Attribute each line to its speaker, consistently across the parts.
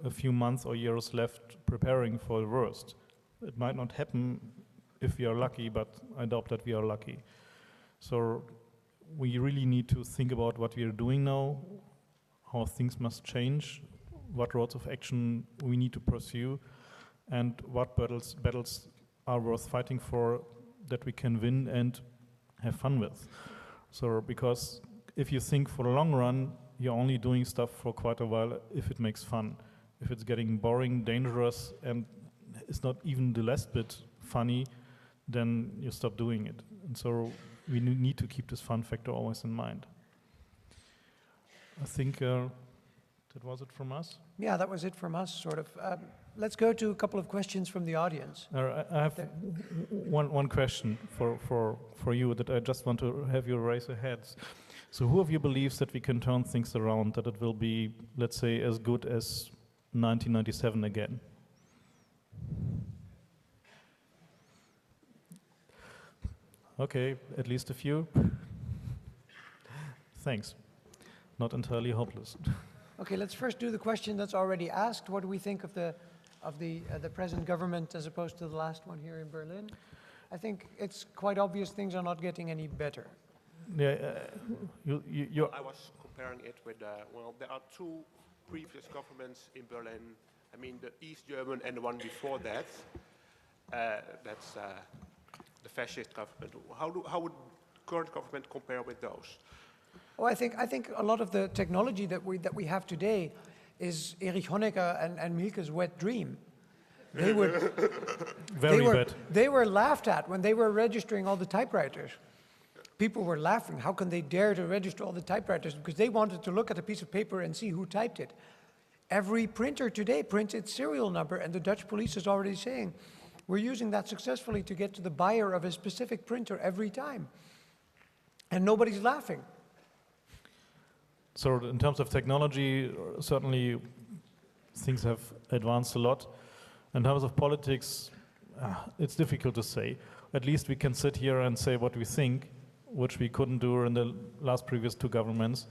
Speaker 1: a few months or years left preparing for the worst. It might not happen if we are lucky, but I doubt that we are lucky. So we really need to think about what we are doing now, how things must change, what roads of action we need to pursue, and what battles are worth fighting for that we can win and have fun with. So, because if you think for the long run, you're only doing stuff for quite a while if it makes fun. If it's getting boring, dangerous, and it's not even the last bit funny, then you stop doing it. And so we need to keep this fun factor always in mind. I think that was it from us.
Speaker 2: Yeah, that was it from us, sort of. Let's go to a couple of questions from the audience.
Speaker 1: I have one question for you that I just want to have you raise your heads. So who of you believes that we can turn things around, that it will be, let's say, as good as 1997 again? Okay, at least a few. Thanks. Not entirely hopeless.
Speaker 2: Okay, let's first do the question that's already asked. What do we think of the present government as opposed to the last one here in Berlin? I think it's quite obvious things are not getting any better.
Speaker 1: Yeah,
Speaker 3: I was comparing it with, well, there are two previous governments in Berlin. I mean, the East German and the one before that. That's the fascist government. How would current government compare with those?
Speaker 2: Oh, I think a lot of the technology that we have today is Erich Honecker and Mielke's wet dream. They were laughed at when they were registering all the typewriters. People were laughing. How can they dare to register all the typewriters? Because they wanted to look at a piece of paper and see who typed it. Every printer today prints its serial number, and the Dutch police is already saying, we're using that successfully to get to the buyer of a specific printer every time. And nobody's laughing.
Speaker 1: So in terms of technology, certainly things have advanced a lot. In terms of politics, it's difficult to say. At least we can sit here and say what we think, which we couldn't do in the previous two governments.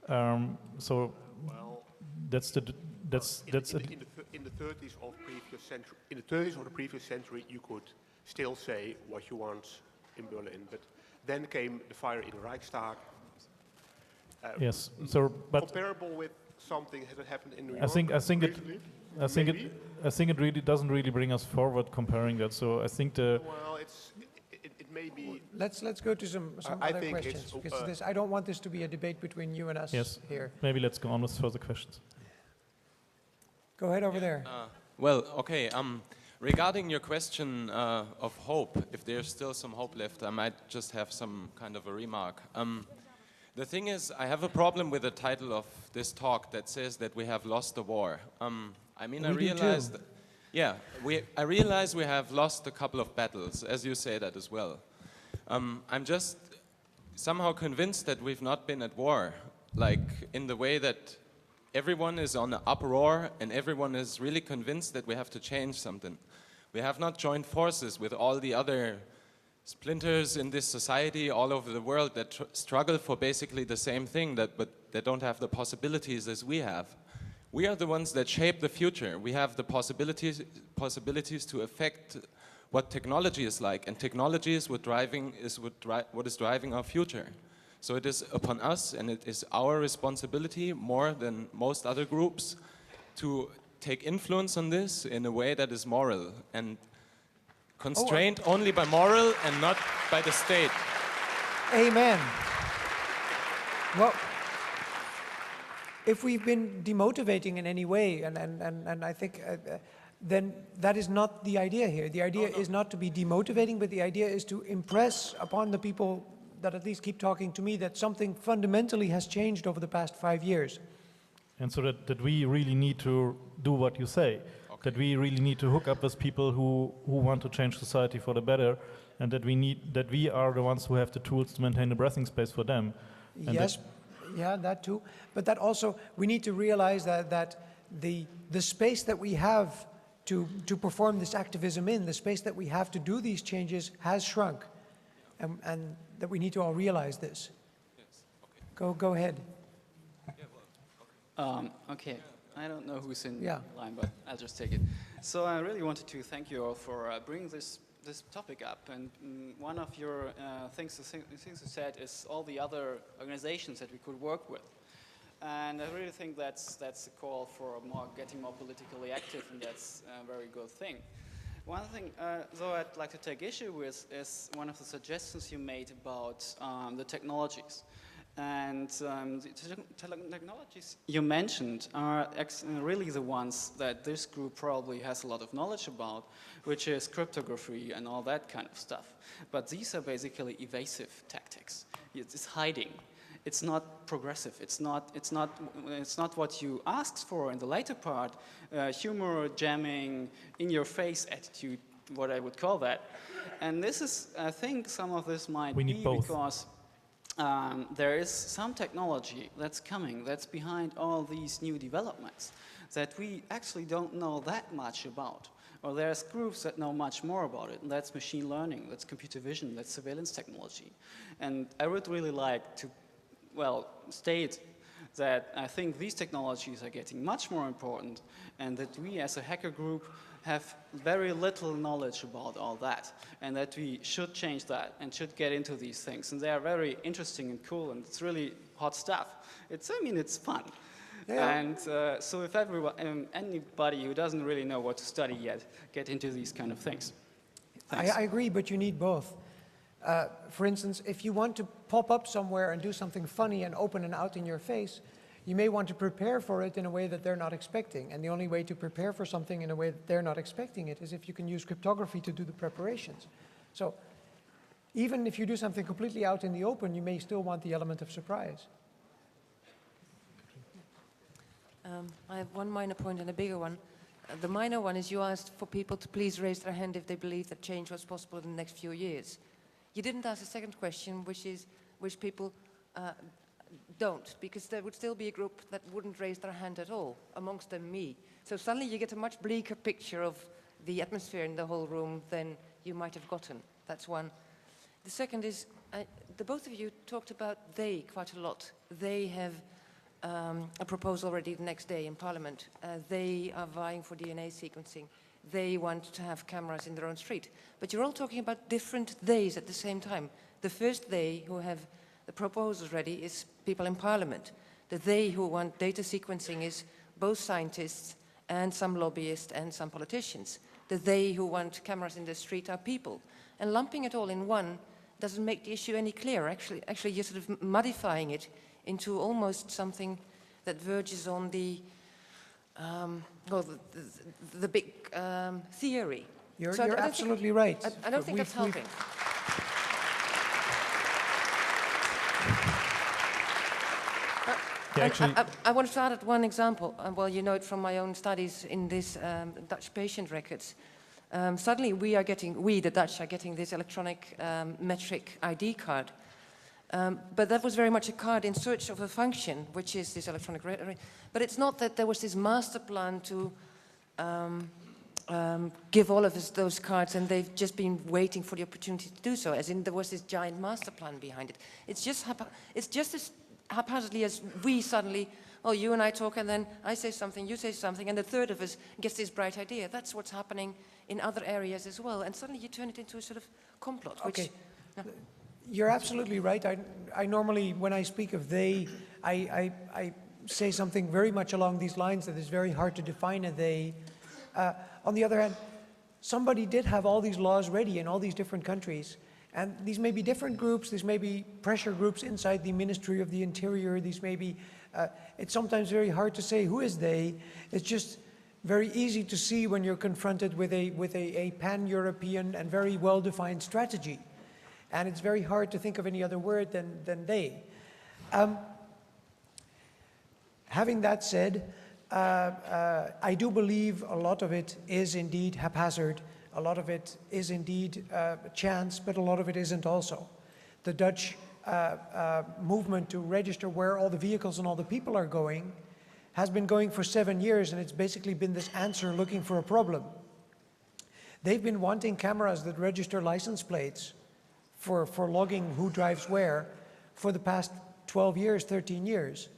Speaker 1: So well, that's
Speaker 3: in the 30s of previous century. In the 30s of the previous century, you could still say what you want in Berlin, but then came the fire in the Reichstag.
Speaker 1: Yes, so but
Speaker 3: comparable with something that happened in New York.
Speaker 1: I think it really doesn't really bring us forward comparing that. So I think
Speaker 3: well, it may be.
Speaker 2: Let's go to some other questions because I don't want this to be a debate between you and us here.
Speaker 1: Maybe let's go on with further questions.
Speaker 2: Go ahead over there.
Speaker 4: Well, okay. Regarding your question of hope, if there's still some hope left, I might just have some kind of a remark. The thing is, I have a problem with the title of this talk that says that we have lost the war. I mean, I realized, I realize we have lost a couple of battles, as you say that as well. I'm just somehow convinced that we've not been at war, like in the way that everyone is on the uproar and everyone is really convinced that we have to change something. We have not joined forces with all the other splinters in this society all over the world that struggle for basically the same thing, but they don't have the possibilities as we have. We are the ones that shape the future. We have the possibilities to affect what technology is like, and technology is what is driving our future. So it is upon us, and it is our responsibility more than most other groups to take influence on this in a way that is moral and constrained only by moral and not by the state.
Speaker 2: Amen. Well, if we've been demotivating in any way, and I think then that is not the idea here. The idea is not to be demotivating, but the idea is to impress upon the people that at least keep talking to me that something fundamentally has changed over the past 5 years.
Speaker 1: And so that we really need to do what you say. That we really need to hook up with people who want to change society for the better, and that we are the ones who have the tools to maintain a breathing space for them. And
Speaker 2: yes, that too. But that also, we need to realize that the space that we have to perform this activism in, the space that we have to do these changes has shrunk. And that we need to all realize this.
Speaker 4: Yes. Okay.
Speaker 2: Go ahead.
Speaker 4: Yeah, well,
Speaker 5: okay. I don't know who's in
Speaker 2: Yeah.
Speaker 5: line, but I'll just take it. So I really wanted to thank you all for bringing this topic up. And one of your things you said is all the other organizations that we could work with. And I really think that's a call for getting more politically active, and that's a very good thing. One thing, though, I'd like to take issue with is one of the suggestions you made about the technologies. And the technologies you mentioned are really the ones that this group probably has a lot of knowledge about, which is cryptography and all that kind of stuff. But these are basically evasive tactics. It's hiding. It's not progressive. It's not what you asked for in the later part. Humor, jamming, in-your-face attitude, what I would call that. And this is, I think, some of this might be because there is some technology that's coming, that's behind all these new developments that we actually don't know that much about. Or there's groups that know much more about it, and that's machine learning, that's computer vision, that's surveillance technology. And I would really like to, well, state that I think these technologies are getting much more important, and that we as a hacker group have very little knowledge about all that, and that we should change that and should get into these things. And they are very interesting and cool, and it's really hot stuff. I mean, it's fun. Yeah. And so if anybody who doesn't really know what to study yet, get into these kind of things.
Speaker 2: I agree, but you need both. For instance, if you want to pop up somewhere and do something funny and open and out in your face, you may want to prepare for it in a way that they're not expecting. And the only way to prepare for something in a way that they're not expecting it is if you can use cryptography to do the preparations. So even if you do something completely out in the open, you may still want the element of surprise.
Speaker 6: I have one minor point and a bigger one. The minor one is you asked for people to please raise their hand if they believe that change was possible in the next few years. You didn't ask the second question, which people don't, because there would still be a group that wouldn't raise their hand at all, amongst them me. So suddenly you get a much bleaker picture of the atmosphere in the whole room than you might have gotten. That's one. The second is, the both of you talked about they quite a lot. They have a proposal already the next day in Parliament. They are vying for DNA sequencing. They want to have cameras in their own street. But you're all talking about different theys at the same time. The first they who have the proposals ready is people in Parliament. The they who want data sequencing is both scientists and some lobbyists and some politicians. The they who want cameras in the street are people. And lumping it all in one doesn't make the issue any clearer. Actually you're sort of modifying it into almost something that verges on the the big theory.
Speaker 2: You're absolutely right.
Speaker 6: I don't think that's helping. I want to start at one example. Well, you know it from my own studies in this Dutch patient records. Suddenly the Dutch are getting this electronic metric ID card. But that was very much a card in search of a function, which is this electronic record. But it's not that there was this master plan to give all of us those cards and they've just been waiting for the opportunity to do so, as in there was this giant master plan behind it. It's just as haphazardly as we suddenly, oh, you and I talk and then I say something, you say something, and the third of us gets this bright idea. That's what's happening in other areas as well. And suddenly you turn it into a sort of complot, which...
Speaker 2: Okay. You're absolutely right. I normally, when I speak of they, I say something very much along these lines that is very hard to define a they. On the other hand, somebody did have all these laws ready in all these different countries. And these may be different groups, these may be pressure groups inside the Ministry of the Interior, these may be, it's sometimes very hard to say who is they. It's just very easy to see when you're confronted with a pan-European and very well-defined strategy. And it's very hard to think of any other word than they. Having that said, I do believe a lot of it is indeed haphazard. A lot of it is indeed chance, but a lot of it isn't also. The Dutch movement to register where all the vehicles and all the people are going has been going for 7 years, and it's basically been this answer looking for a problem. They've been wanting cameras that register license plates for logging who drives where for the past 12 years, 13 years.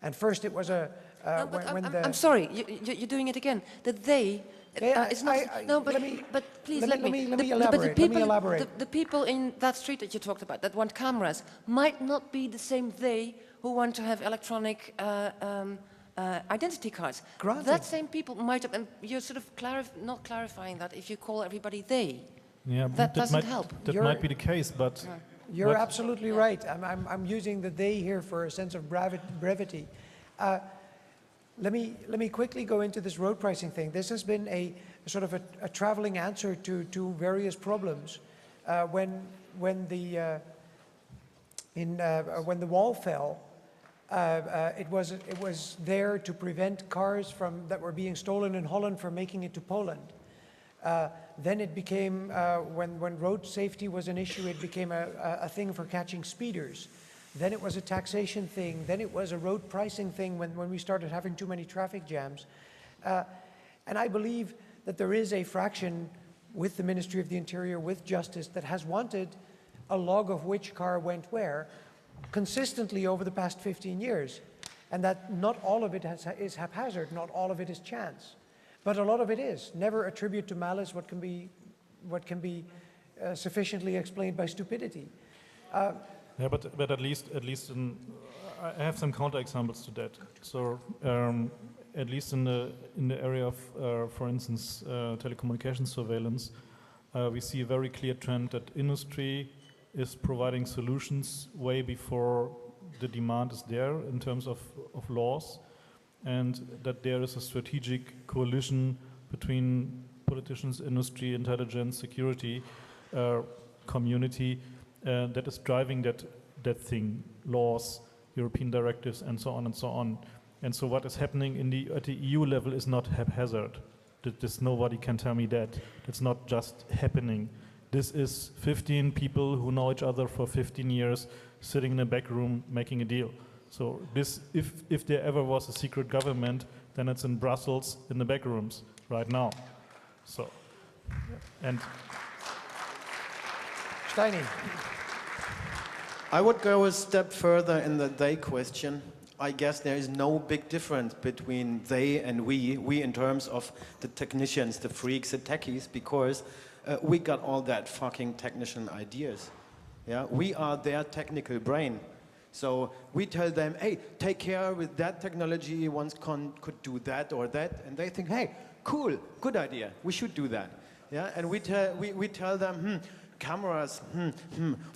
Speaker 2: And first it was a
Speaker 6: No, but
Speaker 2: when
Speaker 6: I'm sorry, you're doing it again. The they.
Speaker 2: Yeah,
Speaker 6: it's not. No, but
Speaker 2: let me-
Speaker 6: but please
Speaker 2: let
Speaker 6: let
Speaker 2: me
Speaker 6: The-
Speaker 2: elaborate,
Speaker 6: But the
Speaker 2: let
Speaker 6: people,
Speaker 2: me elaborate.
Speaker 6: The people in that street that you talked about that want cameras might not be the same they who want to have electronic identity cards.
Speaker 2: Granted.
Speaker 6: That same people might have, and you're sort of not clarifying that if you call everybody they.
Speaker 1: Yeah,
Speaker 6: That doesn't
Speaker 1: might,
Speaker 6: help.
Speaker 1: That
Speaker 2: You're-
Speaker 1: might be the case, but
Speaker 2: You're absolutely right. I'm using the they here for a sense of brevity. Let me quickly go into this road pricing thing. This has been a sort of a traveling answer to various problems. When the wall fell, it was there to prevent cars that were being stolen in Holland from making it to Poland. Then it became, when road safety was an issue, it became a thing for catching speeders. Then it was a taxation thing. Then it was a road pricing thing when we started having too many traffic jams. And I believe that there is a fraction with the Ministry of the Interior, with Justice, that has wanted a log of which car went where consistently over the past 15 years. And that not all of it is haphazard, not all of it is chance. But a lot of it is. Never attribute to malice what can be sufficiently explained by stupidity.
Speaker 1: yeah, but at least I have some counterexamples to that. So at least in the area of, for instance, telecommunications surveillance, we see a very clear trend that industry is providing solutions way before the demand is there in terms of laws, and that there is a strategic coalition between politicians, industry, intelligence, security, community that is driving that thing, laws, European directives, and so on and so on. And so what is happening at the EU level is not haphazard. Nobody can tell me that. It's not just happening. This is 15 people who know each other for 15 years, sitting in a back room making a deal. So this, if there ever was a secret government, then it's in Brussels in the back rooms right now. So, and
Speaker 2: Steini.
Speaker 7: I would go a step further in the they question. I guess there is no big difference between they and we in terms of the technicians, the freaks, the techies, because we got all that fucking technician ideas. Yeah, we are their technical brain. So we tell them, hey, take care with that technology, one could do that or that, and they think, hey, cool, good idea, we should do that. Yeah, and we tell them, cameras,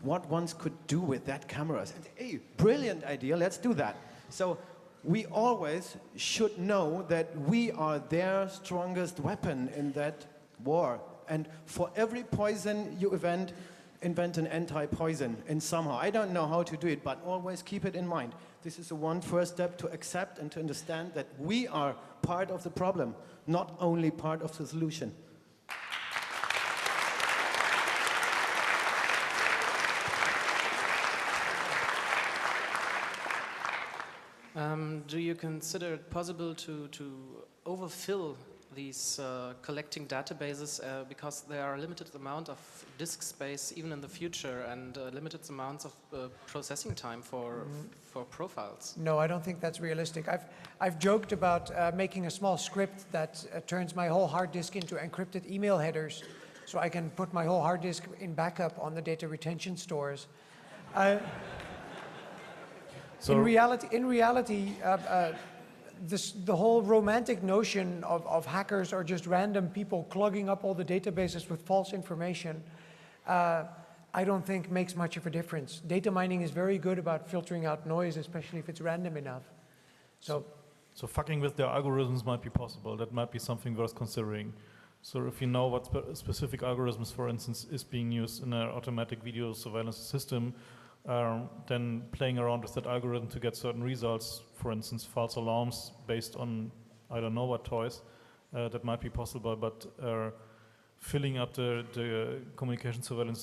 Speaker 7: what one could do with that cameras. And hey, brilliant idea, let's do that. So we always should know that we are their strongest weapon in that war. And for every poison you invent an anti-poison in somehow. I don't know how to do it, but always keep it in mind. This is the one first step to accept and to understand that we are part of the problem, not only part of the solution.
Speaker 8: Do you consider it possible to overfill these collecting databases because there are a limited amount of disk space even in the future and limited amounts of processing time for profiles?
Speaker 2: No, I don't think that's realistic. I've joked about making a small script that turns my whole hard disk into encrypted email headers, so I can put my whole hard disk in backup on the data retention stores.
Speaker 1: So
Speaker 2: in reality, the whole romantic notion of hackers or just random people clogging up all the databases with false information, I don't think makes much of a difference. Data mining is very good about filtering out noise, especially if it's random enough. So
Speaker 1: fucking with their algorithms might be possible. That might be something worth considering. So if you know what specific algorithms, for instance, is being used in an automatic video surveillance system, then playing around with that algorithm to get certain results, for instance, false alarms based on I don't know what toys, that might be possible, but filling up the communication surveillance